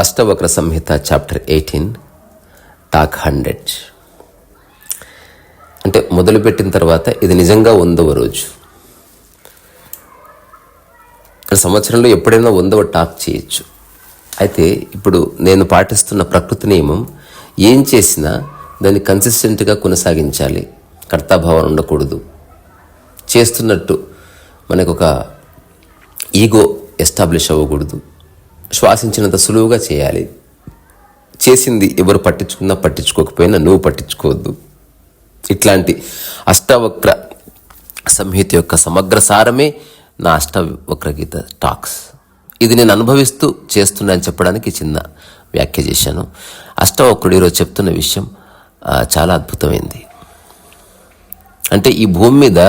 అష్టవక్ర సంహిత chapter 18 talk 100. అంటే మొదలుపెట్టిన తర్వాత ఇది నిజంగా 100వ రోజు. సంవత్సరంలో ఎప్పుడైనా 100వ టాక్ చేయొచ్చు. అయితే ఇప్పుడు నేను పాటిస్తున్న ప్రకృతి నియమం, ఏం చేసినా దాన్ని కన్సిస్టెంట్గా కొనసాగించాలి, కర్తాభావం ఉండకూడదు. చేస్తున్నట్టు మనకు ఒక ఈగో ఎస్టాబ్లిష్ అవ్వకూడదు. శ్వాసించినంత సులువుగా చేయాలి. చేసింది ఎవరు పట్టించుకున్నా పట్టించుకోకపోయినా నువ్వు పట్టించుకోవద్దు. ఇట్లాంటి అష్టవక్ర సంహిత యొక్క సమగ్ర సారమే నా అష్టవక్ర గీత టాక్స్. ఇది నేను అనుభవిస్తూ చేస్తున్నాను చెప్పడానికి చిన్న వ్యాఖ్య చేశాను. అష్టవక్రుడు ఈరోజు చెప్తున్న విషయం చాలా అద్భుతమైంది. అంటే ఈ భూమి మీద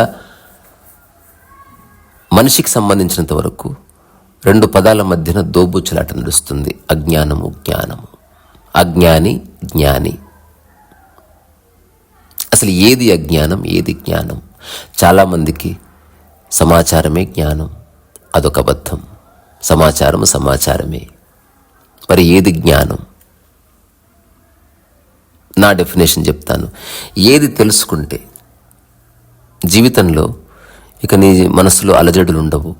మనిషికి సంబంధించినంత వరకు 2 పదాల మధ్యన దోబూచులాట నడుస్తుంది: అజ్ఞానము, జ్ఞానము. అజ్ఞాని, జ్ఞాని. అసలు ఏది అజ్ఞానం, ఏది జ్ఞానం? చాలామందికి సమాచారమే జ్ఞానం. అదొక అబద్ధం. సమాచారము సమాచారమే. మరి ఏది జ్ఞానం? నా డెఫినేషన్ చెప్తాను. ఏది తెలుసుకుంటే జీవితంలో ఇక నీ మనసులో అలజడులు ఉండవు,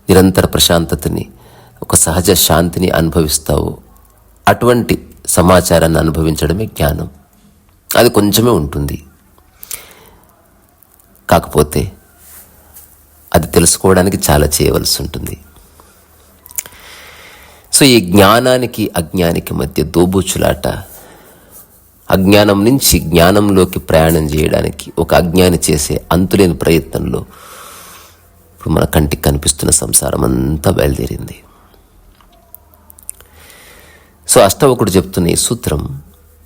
నిరంతర ప్రశాంతతని, ఒక సహజ శాంతిని అనుభవిస్తావు, అటువంటి సమాచారాన్ని అనుభవించడమే జ్ఞానం. అది కొంచెమే ఉంటుంది. కాకపోతే అది తెలుసుకోవడానికి చాలా చేయవలసి ఉంటుంది. సో ఈ జ్ఞానానికి అజ్ఞానికి మధ్య దోబూచులాట, అజ్ఞానం నుంచి జ్ఞానంలోకి ప్రయాణం చేయడానికి ఒక అజ్ఞాని చేసే అంతులేని ప్రయత్నంలో ఇప్పుడు మన కంటికి కనిపిస్తున్న సంసారం అంతా బయలుదేరింది. సో అష్టవకుడు చెప్తున్న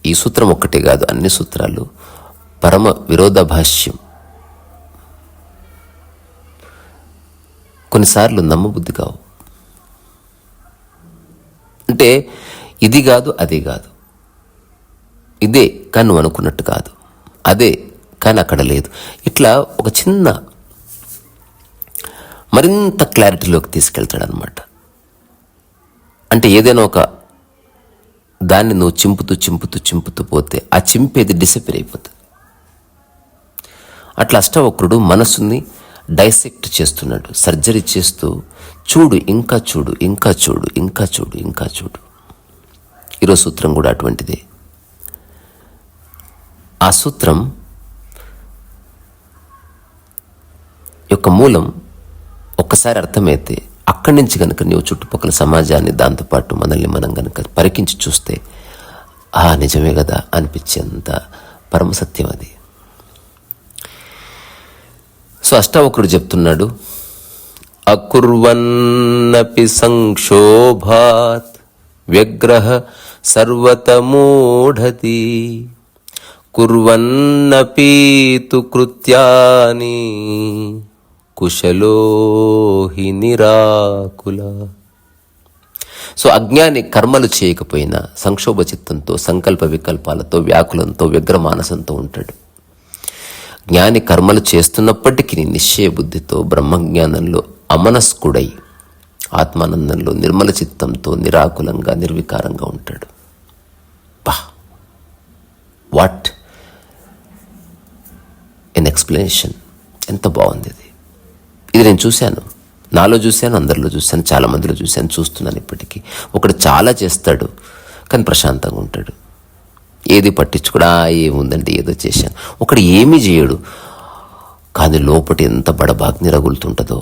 ఈ సూత్రం ఒక్కటే కాదు, అన్ని సూత్రాలు పరమ విరోధాభాష్యం. కొన్నిసార్లు నమ్మబుద్ధి కావు. అంటే ఇది కాదు, అది కాదు, ఇదే కానీ నువ్వు అనుకున్నట్టు కాదు, అదే కానీ అక్కడ లేదు. ఇట్లా ఒక చిన్న మరింత క్లారిటీలోకి తీసుకెళ్తాడు అనమాట. అంటే ఏదైనా ఒక దాన్ని నువ్వు చింపుతూ పోతే ఆ చింపేది డిసపియర్ అయిపోతుంది. అట్లా అష్టవక్రుడు మనసుని డైసెక్ట్ చేస్తున్నాడు, సర్జరీ చేస్తూ చూడు, ఇంకా చూడు, ఇంకా చూడు, ఇంకా చూడు, ఇంకా చూడు. ఈరోజు సూత్రం కూడా అటువంటిదే. ఆ సూత్రం యొక్క మూలం ఒక్కసారి అర్థమైతే అక్కడి నుంచి కనుక నీవు చుట్టుపక్కల సమాజాన్ని, దాంతోపాటు మనల్ని మనం కనుక పరికించి చూస్తే నిజమే కదా అనిపించేంత పరమసత్యం అది. సో అష్టావక్రుడు చెప్తున్నాడు, అకుర్వన్నపి సంక్షోభాత్ వ్యగ్రహ సర్వతమూఢతి కుర్వన్నపి తు కృత్యాని కుశలో హి నిరాకుల. సో అజ్ఞాని కర్మలు చేయకపోయినా సంక్షోభ చిత్తంతో, సంకల్ప వికల్పాలతో, వ్యాకులంతో, వ్యగ్రమానసంతో ఉంటాడు. జ్ఞాని కర్మలు చేస్తున్నప్పటికీ నిశ్చయ బుద్ధితో, బ్రహ్మజ్ఞానంలో అమనస్కుడై, ఆత్మానందంలో నిర్మల చిత్తంతో, నిరాకులంగా, నిర్వికారంగా ఉంటాడు. What an explanation! ఎంత బాగుంది ఇది. ఇది నేను చూశాను, నాలో చూశాను, అందరిలో చూశాను, చాలా మందిలో చూశాను, చూస్తున్నాను ఇప్పటికీ. ఒకడు చాలా చేస్తాడు కానీ ప్రశాంతంగా ఉంటాడు, ఏది పట్టించుకోడా, ఏముందంటే ఏదో చేశాను. ఒకడు ఏమీ చేయడు కానీ లోపట ఎంత బడబాగ్ని రగులుతుంటుందో,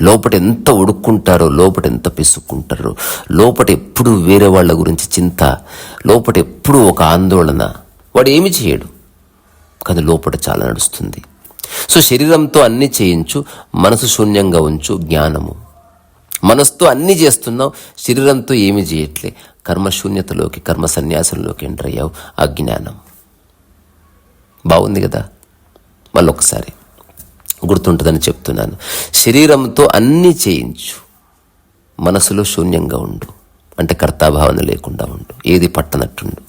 లోపట ఎంత ఉడుక్కుంటారో, లోపట ఎంత పిసుక్కుంటారో, లోపట ఎప్పుడు వేరే వాళ్ళ గురించి చింత, లోపట ఎప్పుడు ఒక ఆందోళన. వాడు ఏమి చేయడు కానీ లోపట చాలా నడుస్తుంది. సో శరీరంతో అన్నీ చేయించు, మనసు శూన్యంగా ఉంచు, జ్ఞానము. మనసుతో అన్నీ చేస్తున్నావు, శరీరంతో ఏమీ చేయట్లే, కర్మశూన్యతలోకి, కర్మ సన్యాసంలోకి ఎంటర్ అయ్యావు, అజ్ఞానం. బాగుంది కదా? మళ్ళొకసారి గుర్తుంటుందని చెప్తున్నాను. శరీరంతో అన్నీ చేయించు, మనసులో శూన్యంగా ఉండు, అంటే కర్తాభావన లేకుండా ఉండు, ఏది పట్టనట్టుండు.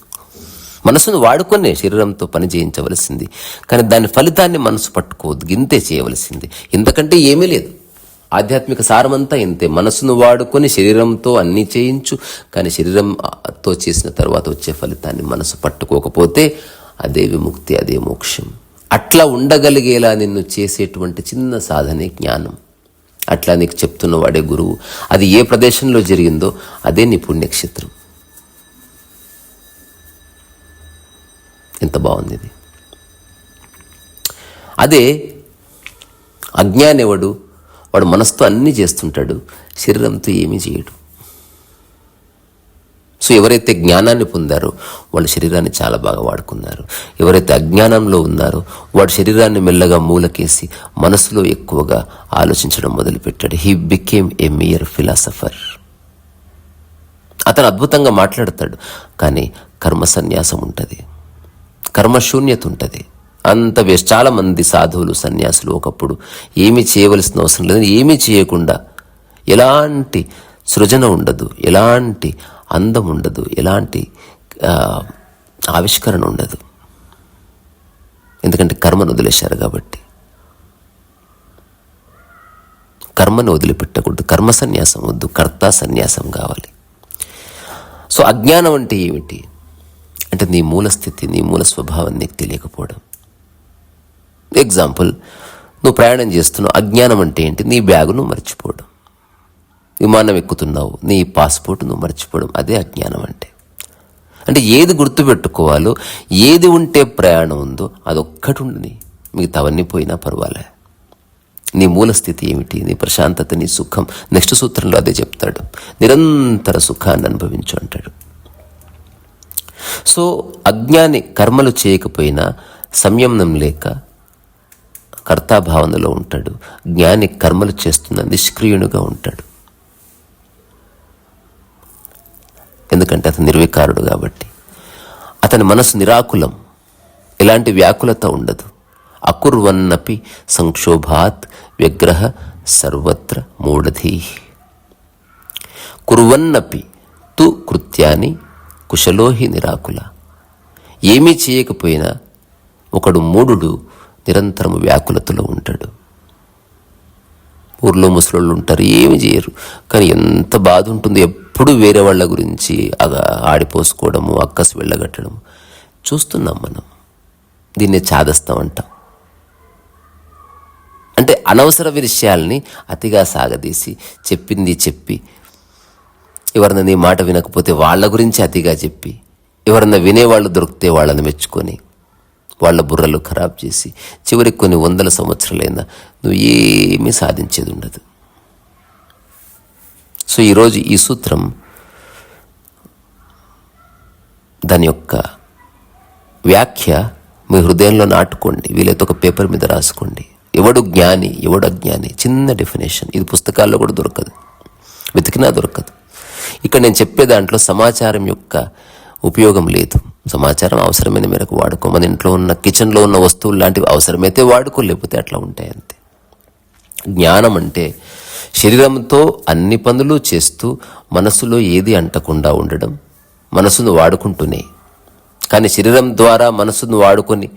మనసును వాడుకొనే శరీరంతో పని చేయించవలసింది, కానీ దాని ఫలితాన్ని మనసు పట్టుకోవద్దు, గింతే చేయవలసింది. ఇంతకంటే ఏమీ లేదు. ఆధ్యాత్మిక సారమంతా ఇంతే. మనసును వాడుకొని శరీరంతో అన్నీ చేయించు, కానీ శరీరంతో చేసిన తర్వాత వచ్చే ఫలితాన్ని మనసు పట్టుకోకపోతే అదే విముక్తి, అదే మోక్షం. అట్లా ఉండగలిగేలా నిన్ను చేసేటువంటి చిన్న సాధనే జ్ఞానం. అట్లా నీకు చెప్తున్న వాడే గురువు. అది ఏ ప్రదేశంలో జరిగిందో అదే నీ పుణ్యక్షేత్రం. ఎంత బాగుంది ఇది. అదే అజ్ఞానేవాడు, వాడు మనసుతో అన్నీ చేస్తుంటాడు, శరీరంతో ఏమీ చేయడు. సో ఎవరైతే జ్ఞానాన్ని పొందారో వాళ్ళు శరీరాన్ని చాలా బాగా వాడుకున్నారు. ఎవరైతే అజ్ఞానంలో ఉన్నారో వాడు శరీరాన్ని మెల్లగా మూలకేసి మనసులో ఎక్కువగా ఆలోచించడం మొదలుపెట్టాడు. He became a mere philosopher. అతను అద్భుతంగా మాట్లాడతాడు, కానీ కర్మ సన్యాసం ఉంటుంది, కర్మశూన్యత ఉంటుంది. అంత వేస్ట్. చాలామంది సాధువులు సన్యాసులు ఒకప్పుడు ఏమీ చేయవలసిన అవసరం లేదు, ఏమీ చేయకుండా ఎలాంటి సృజన ఉండదు, ఎలాంటి అందం ఉండదు, ఎలాంటి ఆవిష్కరణ ఉండదు. ఎందుకంటే కర్మను వదిలేశారు కాబట్టి. కర్మను వదిలిపెట్టకూడదు. కర్మ సన్యాసం వద్దు, కర్త సన్యాసం కావాలి. సో అజ్ఞానం అంటే ఏమిటి అంటే నీ మూల స్థితి, నీ మూల స్వభావం నీకు తెలియకపోవడం. ఎగ్జాంపుల్, నువ్వు ప్రయాణం చేస్తున్నావు. అజ్ఞానం అంటే ఏంటి? నీ బ్యాగు నువ్వు మర్చిపోవడం. విమానం ఎక్కుతున్నావు, నీ పాస్పోర్ట్ నువ్వు మర్చిపోవడం. అదే అజ్ఞానం అంటే. అంటే ఏది గుర్తుపెట్టుకోవాలో, ఏది ఉంటే ప్రయాణం ఉందో అదొక్కటి ఉండని, మిగతావన్నీ పోయినా పర్వాలే. నీ మూల స్థితి ఏమిటి? నీ ప్రశాంతత, నీ సుఖం. నెక్స్ట్ సూత్రంలో అదే చెప్తాడు, నిరంతర సుఖాన్ని అనుభవించు అంటాడు. సో అజ్ఞాని కర్మలు చేయకపోయినా సంయమనం లేక కర్తాభావనలో ఉంటాడు. జ్ఞాని కర్మలు చేస్తున్న నిష్క్రియునిగా ఉంటాడు. ఎందుకంటే అతను నిర్వికారుడు కాబట్టి. అతని మనసు నిరాకులం, ఎలాంటి వ్యాకులత ఉండదు. అకుర్వన్నపి సంక్షోభాత్ వ్యగ్రహ సర్వత్ర మూఢధీ. కుర్వన్నపి తు కృత్యాని కుశలోహి నిరాకుల. ఏమీ చేయకపోయినా ఒకడు మూఢుడు నిరంతరము వ్యాకులతలో ఉంటాడు. ఊర్లో ముసలోళ్ళు ఉంటారు, ఏమి చేయరు, కానీ ఎంత బాధ ఉంటుంది. ఎప్పుడు వేరే వాళ్ళ గురించి ఆడిపోసుకోవడము, అక్కసు వెళ్ళగట్టడము చూస్తున్నాం మనం. దీన్నే చాదస్తం అంటాం. అంటే అనవసర విషయాల్ని అతిగా సాగదీసి చెప్పింది చెప్పి, ఎవరన్నా నీ మాట వినకపోతే వాళ్ళ గురించి అతిగా చెప్పి, ఎవరన్నా వినేవాళ్ళు దొరికితే వాళ్ళని మెచ్చుకొని వాళ్ళ బుర్రలు ఖరాబ్ చేసి చివరికి కొన్ని 100 సంవత్సరాలైనా నువ్వు ఏమీ సాధించేది ఉండదు. సో ఈరోజు ఈ సూత్రం, దాని యొక్క వ్యాఖ్య మీ హృదయంలో నాటుకోండి. వీలైతే ఒక పేపర్ మీద రాసుకోండి. ఎవడు జ్ఞాని, ఎవడు అజ్ఞాని, చిన్న డెఫినేషన్. ఇది పుస్తకాల్లో కూడా దొరకదు, వెతికినా దొరకదు. ఇక్కడ నేను చెప్పే దాంట్లో సమాచారం యొక్క ఉపయోగం లేదు. సమాచారం అవసరమైన మేరకు వాడుకో. మన ఇంట్లో ఉన్న కిచెన్లో ఉన్న వస్తువులు లాంటివి అవసరమైతే వాడుకో, లేకపోతే అట్లా ఉంటాయి అంతే. జ్ఞానం అంటే శరీరంతో అన్ని పనులు చేస్తూ మనసులో ఏది అంటకుండా ఉండడం, మనసును వాడుకుంటూనే. కానీ శరీరం ద్వారా మనసును వాడుకొని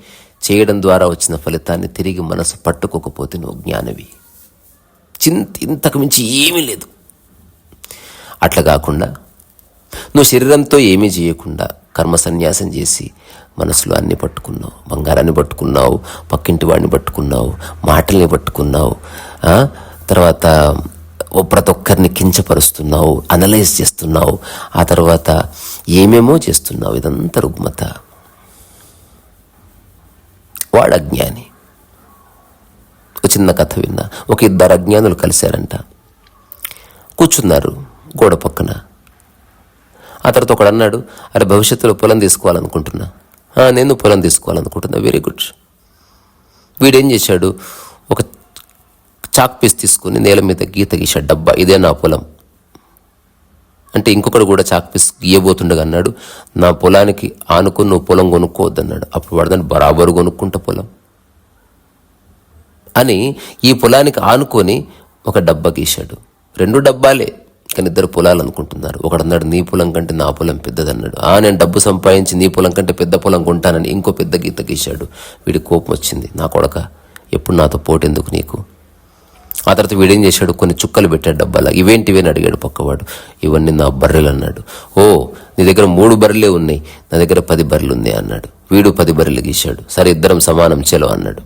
చేయడం ద్వారా వచ్చిన ఫలితాన్ని తిరిగి మనసు పట్టుకోకపోతే నువ్వు జ్ఞానవి. ఇంతకు మించి ఏమీ లేదు. అట్లా కాకుండా నువ్వు శరీరంతో ఏమీ చేయకుండా కర్మ సన్యాసం చేసి మనసులో అన్ని పట్టుకున్నావు. బంగారాన్ని పట్టుకున్నావు, పక్కింటి వాడిని పట్టుకున్నావు, మాటల్ని పట్టుకున్నావు, తర్వాత ప్రతి ఒక్కరిని కించపరుస్తున్నావు, అనలైజ్ చేస్తున్నావు, ఆ తర్వాత ఏమేమో చేస్తున్నావు. ఇదంతా రుగ్మత. వాడు అజ్ఞాని. ఒక చిన్న కథ విన్నా. ఒక 2 అజ్ఞానులు కలిశారంట. కూర్చున్నారు గోడ పక్కన. ఆ తర్వాత ఒకడు అన్నాడు, అరే భవిష్యత్తులో పొలం తీసుకోవాలనుకుంటున్నా. నేను పొలం తీసుకోవాలనుకుంటున్నా. Very good. వీడేం చేశాడు, ఒక చాక్ పీస్ తీసుకుని నేల మీద గీత గీశాడు, డబ్బా, ఇదే నా పొలం అంటే. ఇంకొకడు కూడా చాక్ పీస్ గీయబోతుండగా అన్నాడు, నా పొలానికి ఆనుకుని నువ్వు పొలం కొనుక్కోవద్దన్నాడు. అప్పుడు వాడదాన్ని బరాబరు కొనుక్కుంటా పొలం అని ఈ పొలానికి ఆనుకొని ఒక డబ్బా గీశాడు. 2 డబ్బాలే, కానీ 2 పొలాలు అనుకుంటున్నారు. ఒకడన్నాడు, నీ పొలం కంటే నా పొలం పెద్దదన్నాడు. నేను డబ్బు సంపాదించి నీ పొలం కంటే పెద్ద పొలం కొంటానని ఇంకో పెద్ద గీత గీశాడు. వీడి కోపం వచ్చింది, నా కొడక ఎప్పుడు నాతో పోటెందుకు నీకు, ఆ తర్వాత వీడేం చేశాడు, కొన్ని చుక్కలు పెట్టాడు డబ్బాలా. ఇవేంటివేని అడిగాడు పక్కవాడు. ఇవన్నీ నా బర్రెలు అన్నాడు. ఓ, నీ దగ్గర 3 బర్రెలే ఉన్నాయి, నా దగ్గర 10 బర్రెలు ఉన్నాయి అన్నాడు. వీడు 10 బర్రెలు గీశాడు. సరే, ఇద్దరం సమానం చెలో అన్నాడు.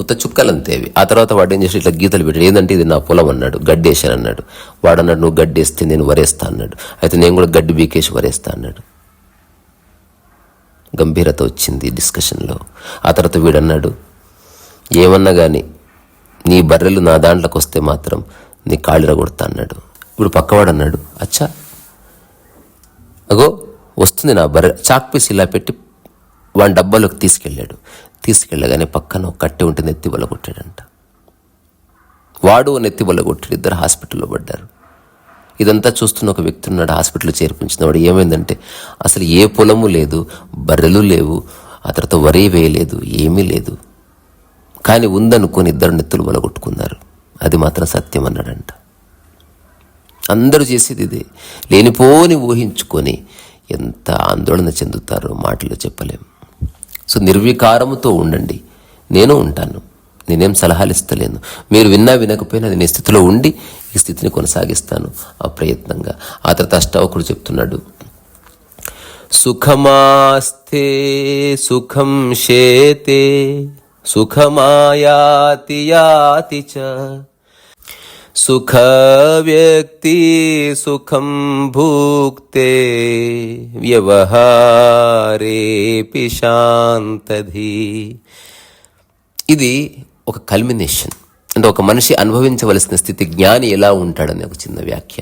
ఉత్త చుక్కలంతే అవి. ఆ తర్వాత వాడు ఏం చేసి ఇట్లా గీతలు పెట్టాడు. ఏంటంటే ఇది నా పొలం అన్నాడు. గడ్డి వేసాను అన్నాడు. వాడు అన్నాడు, నువ్వు గడ్డి వేస్తే నేను వరేస్తా అన్నాడు. అయితే నేను కూడా గడ్డి బీకేసి వరేస్తా అన్నాడు. గంభీరత వచ్చింది డిస్కషన్లో. ఆ తర్వాత వీడన్నాడు, ఏమన్నా కానీ నీ బర్రెలు నా దాంట్లోకి వస్తే మాత్రం నీ కాళ్ళిర కొడతా అన్నాడు. ఇప్పుడు పక్కవాడు అన్నాడు, అచ్చా అగో వస్తుంది నా బర్రె. చాక్ పీస్ ఇలా పెట్టి వాడి డబ్బాలోకి తీసుకెళ్ళగానే పక్కన ఒక కట్టె ఉంటుంది, నెత్తి బల్ల కొట్టాడంట. వాడు నెత్తి బల్ల కొట్టాడు. ఇద్దరు హాస్పిటల్లో పడ్డారు. ఇదంతా చూస్తున్న ఒక వ్యక్తి ఉన్నాడు, హాస్పిటల్లో చేర్పించిన వాడు. ఏమైందంటే అసలు ఏ పొలము లేదు, బర్రెలు లేవు, ఆ తర్వాత వరి వేయలేదు, ఏమీ లేదు. కానీ ఉందనుకొని ఇద్దరు నెత్తులు బలగొట్టుకున్నారు. అది మాత్రం సత్యం అన్నాడంట. అందరూ చేసేది ఇదే. లేనిపోని ఊహించుకొని ఎంత ఆందోళన చెందుతారో మాటలు చెప్పలేం. సో నిర్వికారముతో ఉండండి. నేను ఉంటాను, నేనేం సలహాలు ఇస్తలేను. మీరు విన్నా వినకపోయినా నేను ఈ స్థితిలో ఉండి ఈ స్థితిని కొనసాగిస్తాను అప్రయత్నంగా. ఆ తర్వాత అష్టావకుడు చెప్తున్నాడు, సుఖమాస్తే సుఖం శేతే సుఖమాయాతి యాతి చ సుఖ వ్యక్తి సుఖం భుక్తే వ్యవహారేపి శాంతధి. ఇది ఒక కల్మినేషన్. అంటే ఒక మనిషి అనుభవించవలసిన స్థితి. జ్ఞాని ఎలా ఉంటాడని ఒక చిన్న వ్యాఖ్య.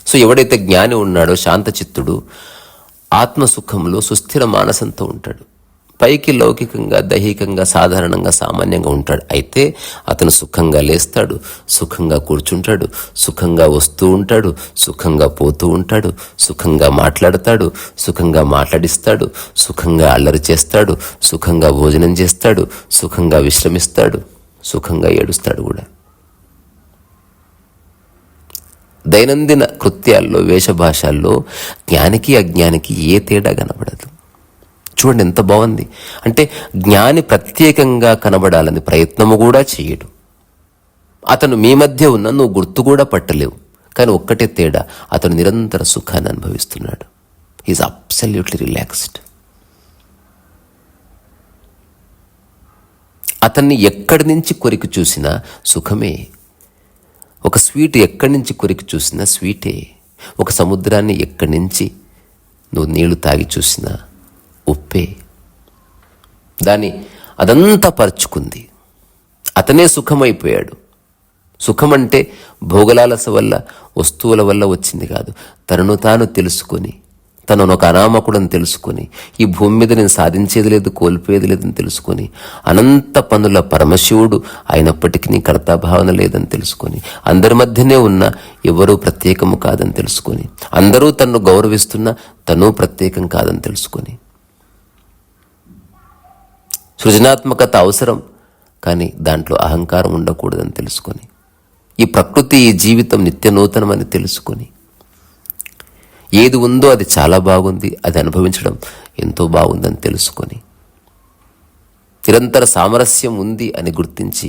సో ఎవడైతే జ్ఞాని ఉన్నాడో, శాంతచిత్తుడు, ఆత్మసుఖంలో సుస్థిర మానసంతో ఉంటాడు. పైకి లౌకికంగా, దైహికంగా, సాధారణంగా, సామాన్యంగా ఉంటాడు. అయితే అతను సుఖంగా లేస్తాడు, సుఖంగా కూర్చుంటాడు, సుఖంగా వస్తూ ఉంటాడు, సుఖంగా పోతూ ఉంటాడు, సుఖంగా మాట్లాడతాడు, సుఖంగా మాట్లాడిస్తాడు, సుఖంగా అల్లరి చేస్తాడు, సుఖంగా భోజనం చేస్తాడు, సుఖంగా విశ్రమిస్తాడు, సుఖంగా ఏడుస్తాడు కూడా. దైనందిన కృత్యాల్లో, వేషభాషల్లో జ్ఞానికి అజ్ఞానికి ఏ తేడా కనబడదు. చూడండి ఎంత బాగుంది. అంటే జ్ఞాని ప్రత్యేకంగా కనబడాలని ప్రయత్నము కూడా చేయడు. అతను మీ మధ్య ఉన్న నువ్వు గుర్తు కూడా పట్టలేవు. కానీ ఒక్కటే తేడా, అతను నిరంతర సుఖాన్ని అనుభవిస్తున్నాడు. He's absolutely relaxed. అతన్ని ఎక్కడి నుంచి కొరికి చూసినా సుఖమే. ఒక స్వీట్ ఎక్కడి నుంచి కొరికి చూసినా స్వీటే. ఒక సముద్రాన్ని ఎక్కడి నుంచి నువ్వు నీళ్లు తాగి చూసినా ఉప్పే. అదంతా పరుచుకుంది. అతనే సుఖమైపోయాడు. సుఖం అంటే భోగలాలస వల్ల, వస్తువుల వల్ల వచ్చింది కాదు. తనను తాను తెలుసుకొని, తనను ఒక అనామకుడని తెలుసుకొని, ఈ భూమి మీద నేను సాధించేది లేదు, కోల్పోయేది లేదని తెలుసుకొని, అనంత పనుల పరమశివుడు అయినప్పటికీ కర్తాభావన లేదని తెలుసుకొని, అందరి మధ్యనే ఉన్న ఎవరూ ప్రత్యేకము కాదని తెలుసుకొని, అందరూ తన్ను గౌరవిస్తున్నా తను ప్రత్యేకం కాదని తెలుసుకొని, సృజనాత్మకత అవసరం కానీ దాంట్లో అహంకారం ఉండకూడదని తెలుసుకొని, ఈ ప్రకృతి, ఈ జీవితం నిత్య నూతనమని తెలుసుకొని, ఏది ఉందో అది చాలా బాగుంది, అది అనుభవించడం ఎంతో బాగుందని తెలుసుకొని, నిరంతర సామరస్యం ఉంది అని గుర్తించి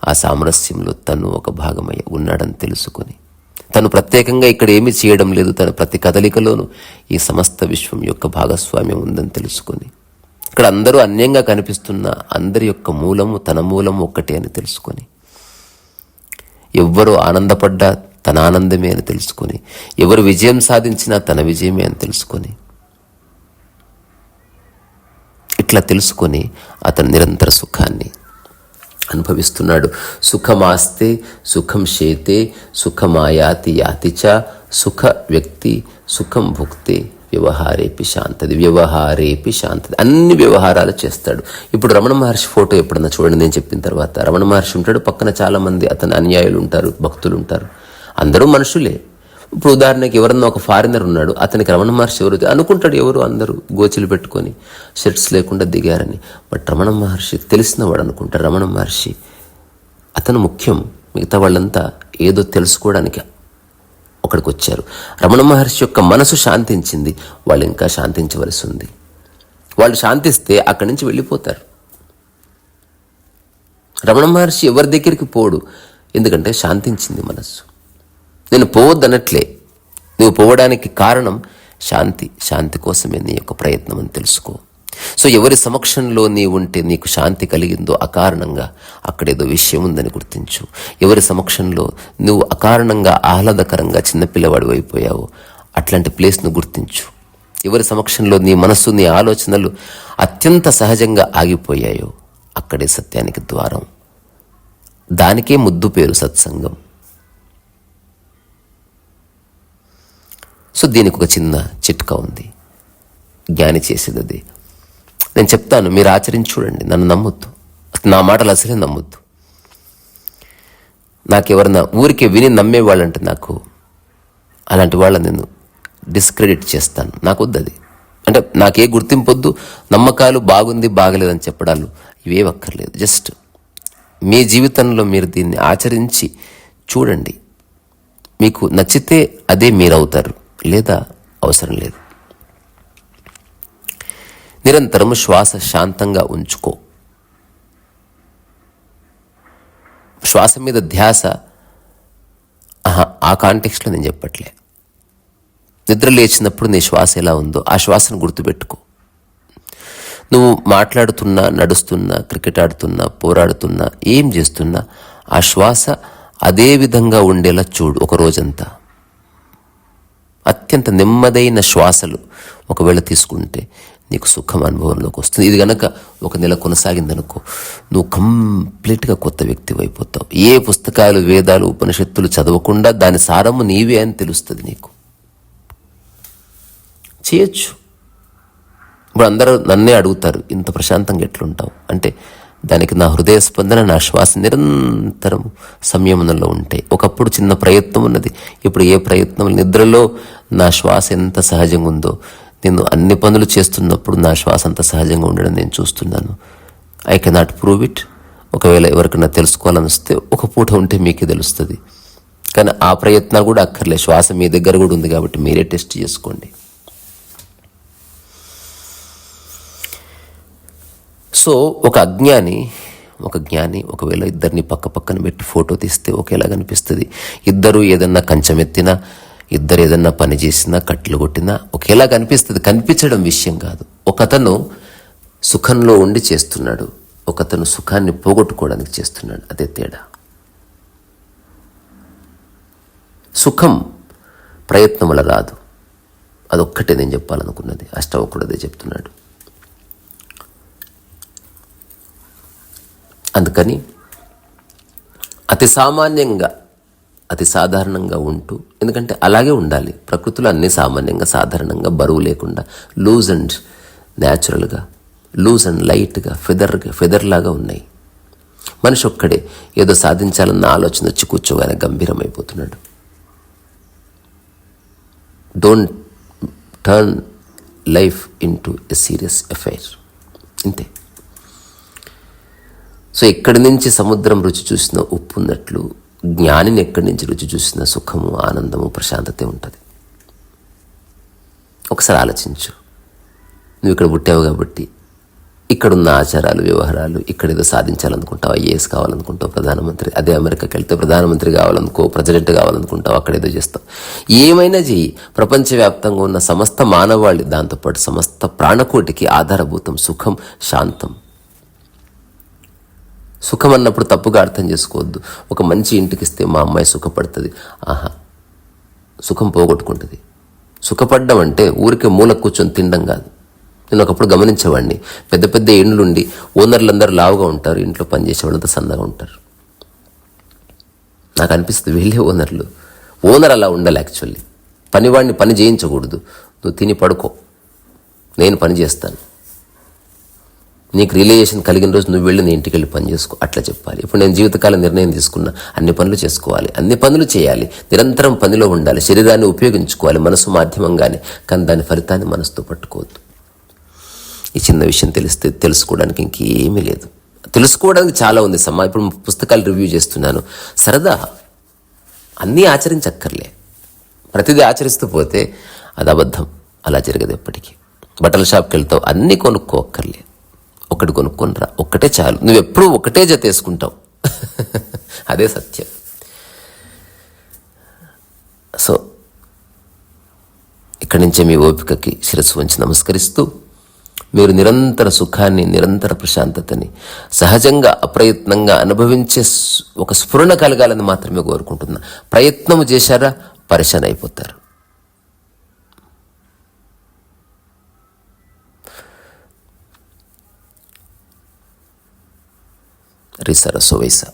ఆ సామరస్యంలో తను ఒక భాగమై ఉన్నాడని తెలుసుకొని, తను ప్రత్యేకంగా ఇక్కడ ఏమీ చేయడం లేదు, తన ప్రతి కదలికలోనూ ఈ సమస్త విశ్వం యొక్క భాగస్వామ్యం ఉందని తెలుసుకొని, ఇక్కడ అందరూ అన్యంగా కనిపిస్తున్న అందరి యొక్క మూలము, తన మూలము ఒక్కటే అని తెలుసుకొని, ఎవ్వరూ ఆనందపడ్డా తన ఆనందమే అని తెలుసుకొని, ఎవరు విజయం సాధించినా తన విజయమే అని తెలుసుకొని, ఇట్లా తెలుసుకొని అతను నిరంతర సుఖాన్ని అనుభవిస్తున్నాడు. సుఖమాస్తే సుఖం శేతే సుఖమాయాతి యాతి చ సుఖ వ్యక్తి సుఖం భుక్తే వ్యవహారేపి శాంతది. వ్యవహారేపి శాంతది. అన్ని వ్యవహారాలు చేస్తాడు. ఇప్పుడు రమణ మహర్షి ఫోటో ఎప్పుడన్నా చూడండి. నేను చెప్పిన తర్వాత రమణ మహర్షి ఉంటాడు, పక్కన చాలామంది అతని అనుయాయులు ఉంటారు, భక్తులు ఉంటారు. అందరూ మనుషులే. ఇప్పుడు ఉదాహరణకి ఎవరన్నా ఒక ఫారినర్ ఉన్నాడు, అతనికి రమణ మహర్షి ఎవరు అనుకుంటాడు. ఎవరు అందరూ గోచిలు పెట్టుకొని షర్ట్స్ లేకుండా దిగారని. బట్ రమణ మహర్షి తెలిసిన వాడు అనుకుంటారు. రమణ మహర్షి అతను ముఖ్యం, మిగతా వాళ్ళంతా ఏదో తెలుసుకోవడానికి అక్కడికి వచ్చారు. రమణ మహర్షి యొక్క మనసు శాంతించింది, వాళ్ళు ఇంకా శాంతించవలసి ఉంది. వాళ్ళు శాంతిస్తే అక్కడి నుంచి వెళ్ళిపోతారు. రమణ మహర్షి ఎవరి దగ్గరికి పోడు, ఎందుకంటే శాంతించింది మనస్సు. నేను పోవద్దనట్లే, నువ్వు పోవడానికి కారణం శాంతి. శాంతి కోసమే నీ యొక్క ప్రయత్నం అని తెలుసుకో. సో ఎవరి సమక్షంలో నీ ఉంటే నీకు శాంతి కలిగిందో అకారణంగా అక్కడేదో విషయం ఉందని గుర్తించు. ఎవరి సమక్షంలో నువ్వు అకారణంగా ఆహ్లాదకరంగా చిన్నపిల్లవాడు అయిపోయావో అట్లాంటి ప్లేస్ను గుర్తించు. ఎవరి సమక్షంలో నీ మనస్సు నీ ఆలోచనలు అత్యంత సహజంగా ఆగిపోయాయో అక్కడే సత్యానికి ద్వారం. దానికే ముద్దు పేరు సత్సంగం. సో దీనికి ఒక చిన్న చిట్కా ఉంది, జ్ఞాని చేసేది అది. నేను చెప్తాను, మీరు ఆచరించి చూడండి. నన్ను నమ్మొద్దు, నా మాటలు అసలే నమ్మొద్దు. నాకెవరన్నా ఊరికే విని నమ్మేవాళ్ళంటే నాకు అలాంటి వాళ్ళని నేను డిస్క్రెడిట్ చేస్తాను. నాకు వద్దు అది. అంటే నాకే గుర్తింపు వద్దు. నమ్మకాలు బాగుంది బాగలేదని చెప్పడాలు ఇవే అక్కర్లేదు. జస్ట్ మీ జీవితంలో మీరు దీన్ని ఆచరించి చూడండి. మీకు నచ్చితే అదే మీరవుతారు, లేదా అవసరం లేదు. నిరంతరం శ్వాస శాంతంగా ఉంచుకో. శ్వాస మీద ధ్యాస ఆ కాంటెక్స్ట్లో నేను చెప్పట్లే. నిద్ర లేచినప్పుడు నీ శ్వాస ఎలా ఉందో ఆ శ్వాసను గుర్తుపెట్టుకో. నువ్వు మాట్లాడుతున్నా, నడుస్తున్నా, క్రికెట్ ఆడుతున్నా, పోరాడుతున్నా, ఏం చేస్తున్నా ఆ శ్వాస అదే విధంగా ఉండేలా చూడు. ఒక రోజంతా అత్యంత నెమ్మదైన శ్వాసలు ఒకవేళ తీసుకుంటే నీకు సుఖం అనుభవంలోకి వస్తుంది. ఇది కనుక 1 నెల కొనసాగిందనుకో, నువ్వు కంప్లీట్గా కొత్త వ్యక్తి అయిపోతావు. ఏ పుస్తకాలు, వేదాలు, ఉపనిషత్తులు చదవకుండా దాని సారము నీవే అని తెలుస్తుంది నీకు. చేయొచ్చు. ఇప్పుడు అందరూ నన్నే అడుగుతారు, ఇంత ప్రశాంతంగా ఎట్లుంటావు అంటే, దానికి నా హృదయ స్పందన, నా శ్వాస నిరంతరం సంయమనంలో ఉంటాయి. ఒకప్పుడు చిన్న ప్రయత్నం ఉన్నది, ఇప్పుడు ఏ ప్రయత్నం. నిద్రలో నా శ్వాస ఎంత సహజంగా ఉందో, నేను అన్ని పనులు చేస్తున్నప్పుడు నా శ్వాస అంత సహజంగా ఉండడం నేను చూస్తున్నాను. I cannot prove it. ఒకవేళ ఎవరికైనా తెలుసుకోవాలని వస్తే ఒక పూట ఉంటే మీకే తెలుస్తుంది. కానీ ఆ ప్రయత్నాలు కూడా అక్కర్లే, శ్వాస మీ దగ్గర కూడా ఉంది కాబట్టి మీరే టెస్ట్ చేసుకోండి. సో ఒక జ్ఞాని ఒకవేళ ఇద్దరిని పక్క పక్కన పెట్టి ఫోటో తీస్తే ఒకేలా కనిపిస్తుంది. ఇద్దరు ఏదన్నా కంచమెత్తినా, ఇద్దరు ఏదన్నా పని చేసినా, కట్టెలు కొట్టినా ఒకేలా కనిపిస్తుంది. కనిపించడం విషయం కాదు. ఒకతను సుఖంలో ఉండి చేస్తున్నాడు, ఒకతను సుఖాన్ని పోగొట్టుకోవడానికి చేస్తున్నాడు. అదే తేడా. సుఖం ప్రయత్నం వల్ల రాదు. అదొక్కటే నేను చెప్పాలనుకున్నది. అష్టావకుడు అదే చెప్తున్నాడు. అందుకని అతి సామాన్యంగా, అతి సాధారణంగా ఉంటూ, ఎందుకంటే అలాగే ఉండాలి. ప్రకృతిలో అన్నీ సామాన్యంగా, సాధారణంగా, బరువు లేకుండా, లూజ్ అండ్ న్యాచురల్గా, లూజ్ అండ్ లైట్గా, ఫెదర్ లాగా ఉన్నాయి. మనిషి ఒక్కడే ఏదో సాధించాలన్న ఆలోచన వచ్చి కూర్చోగానే గంభీరమైపోతున్నాడు. Don't turn life into a serious affair. ఇంతే. సో ఎక్కడి నుంచి సముద్రం రుచి చూసిన ఉప్పు ఉన్నట్లు, జ్ఞానిని ఎక్కడి నుంచి రుచి చూసిన సుఖము, ఆనందము, ప్రశాంతతే ఉంటుంది. ఒకసారి ఆలోచించు. నువ్వు ఇక్కడ పుట్టావు కాబట్టి ఇక్కడున్న ఆచారాలు, వ్యవహారాలు, ఇక్కడ ఏదో సాధించాలనుకుంటావు, ఐఏఎస్ కావాలనుకుంటావు, ప్రధానమంత్రి, అదే అమెరికాకి వెళ్తే ప్రధానమంత్రి కావాలనుకో, ప్రెసిడెంట్ కావాలనుకుంటావు, అక్కడ ఏదో చేస్తావు. ఏమైనా చెయ్యి. ప్రపంచవ్యాప్తంగా ఉన్న సమస్త మానవాళి, దాంతోపాటు సమస్త ప్రాణకోటికి ఆధారభూతం సుఖం, శాంతం. సుఖం అన్నప్పుడు తప్పుగా అర్థం చేసుకోవద్దు. ఒక మంచి ఇంటికి ఇస్తే మా అమ్మాయి సుఖపడుతుంది, సుఖం పోగొట్టుకుంటుంది. సుఖపడ్డం అంటే ఊరికే మూల కూర్చొని తినడం కాదు. నేను ఒకప్పుడు గమనించేవాడిని, పెద్ద పెద్ద ఇండ్లుండి ఓనర్లందరూ లావుగా ఉంటారు, ఇంట్లో పనిచేసేవాళ్ళంతా సన్నగా ఉంటారు. నాకు అనిపిస్తుంది వీళ్ళే ఓనర్లు. ఓనర్ అలా ఉండాలి. యాక్చువల్లీ పనివాడిని పని చేయించకూడదు. నువ్వు తిని పడుకో, నేను పని చేస్తాను, నీకు రిలేషన్ కలిగిన రోజు నువ్వు వెళ్ళి నీ ఇంటికి వెళ్ళి పని చేసుకో, అట్లా చెప్పాలి. ఇప్పుడు నేను జీవితకాల నిర్ణయం తీసుకున్నా, అన్ని పనులు చేసుకోవాలి, అన్ని పనులు చేయాలి, నిరంతరం పనిలో ఉండాలి, శరీరాన్ని ఉపయోగించుకోవాలి మనసు మాధ్యమంగానే. కానీ దాని ఫలితాన్ని మనసుతో పట్టుకోవద్దు. ఈ చిన్న విషయం తెలిస్తే తెలుసుకోవడానికి ఇంకేమీ లేదు. తెలుసుకోవడానికి చాలా ఉంది. ఇప్పుడు పుస్తకాలు రివ్యూ చేస్తున్నాను, సరదా. అన్నీ ఆచరించక్కర్లే. ప్రతిదీ ఆచరిస్తూ పోతే అది అబద్ధం. అలా జరగదు ఎప్పటికీ. బట్టల షాప్కి వెళ్తావు, అన్నీ కొనుక్కోక్కర్లే. ఒకటి కొనుక్కొని రా, ఒక్కటే చాలు. నువ్వు ఎప్పుడూ ఒకటే జత వేసుకుంటావు. అదే సత్యం. సో ఇక్కడి నుంచే మీ ఓపికకి శిరస్సు వంచి నమస్కరిస్తూ, మీరు నిరంతర సుఖాన్ని, నిరంతర ప్రశాంతతని సహజంగా అప్రయత్నంగా అనుభవించే ఒక స్ఫురణ కలగాలని మాత్రమే కోరుకుంటున్నా. ప్రయత్నము చేశారా పరిశాన్ అయిపోతారు. రిసరసో వైసా.